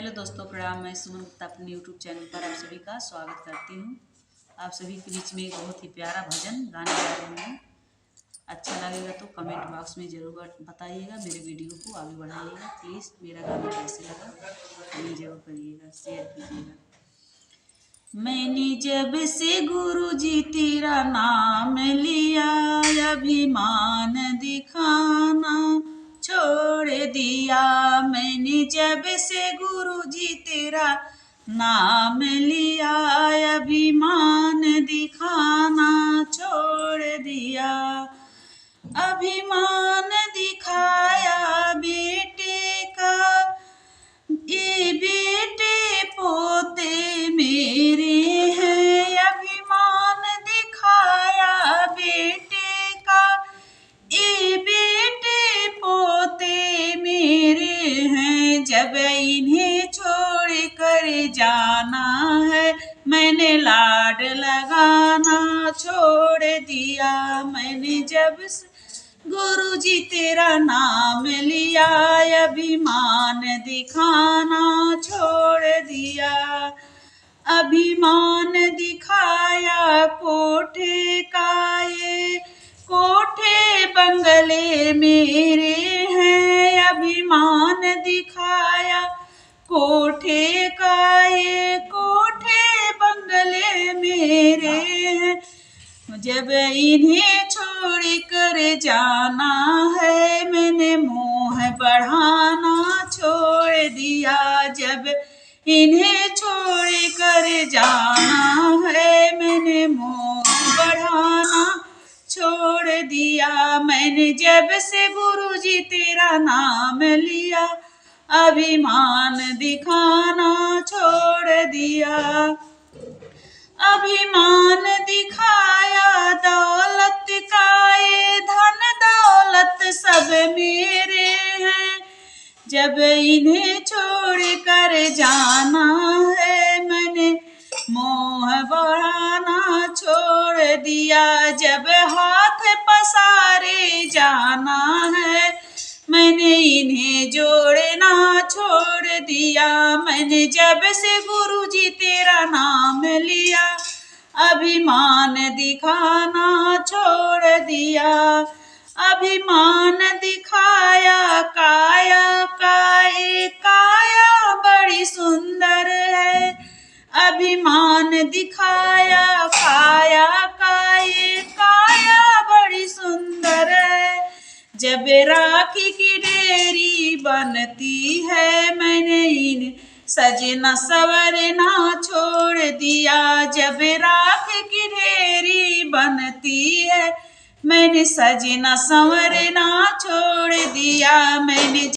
Hello दोस्तों, प्रणाम। मैं सुमन गुप्ता अपने यूट्यूब चैनल पर आप सभी का स्वागत करती हूँ। आप सभी के बीच में एक बहुत ही प्यारा भजन गाने जा रही हूँ। अच्छा लगेगा तो कमेंट बॉक्स में ज़रूर बताइएगा। मेरे वीडियो को आगे बढ़ाइएगा। प्लीज़ मेरा गाना कैसे लगा कमेंट जरूर करिएगा, शेयर कीजिएगा। मैंने जब से गुरु जी तेरा नाम लिया, अभिमान दिखाना छोड़ दिया। मैंने जब से गुरु जी तेरा नाम लिया, अभिमान दिखाना छोड़ दिया। अभिमान दिखाया बेटे का, ये बेटे पोते मेरे हैं। अभिमान दिखाया बेटे का, ये बेटे पोते मेरे हैं। जब इन्हें छोड़ कर जाना है, मैंने लाड लगाना छोड़ दिया। मैंने जब गुरु जी तेरा नाम लिया, अभिमान दिखाना छोड़ दिया। अभिमान दिखाया कोठे का, ये कोठे बंगले मेरे हैं। अभिमान दिखाया कोठे का, ये कोठे बंगले मेरे हैं। जब इन्हें छोड़ कर जाना है, मैंने मोह बढ़ाना छोड़ दिया। जब इन्हें छोड़ कर जाना है, मैंने मोह बढ़ाना छोड़ दिया। मैंने जब से गुरु जी तेरा नाम लिया, अभिमान दिखाना छोड़ दिया। अभिमान दिखाया दौलत का, ये धन दौलत सब मेरे हैं। जब इन्हें छोड़ कर जाना है, मैंने मोह बढ़ाना छोड़ दिया। जब हाथ पसारे जाना है, मैंने इन्हें जोड़ना छोड़ दिया। मैंने जब से गुरु जी तेरा नाम लिया, अभिमान दिखाना छोड़ दिया। अभिमान दिखाया काया का, ये काया बड़ी सुंदर है। अभिमान दिखाया काया का, ये काया बड़ी सुंदर है। जब राखी की डेरी बनती है, मैंने इन सजना सवरना छोड़ दिया। जब राखी की डेरी बनती है, मैंने सजना संवरना छोड़ दिया। मैंने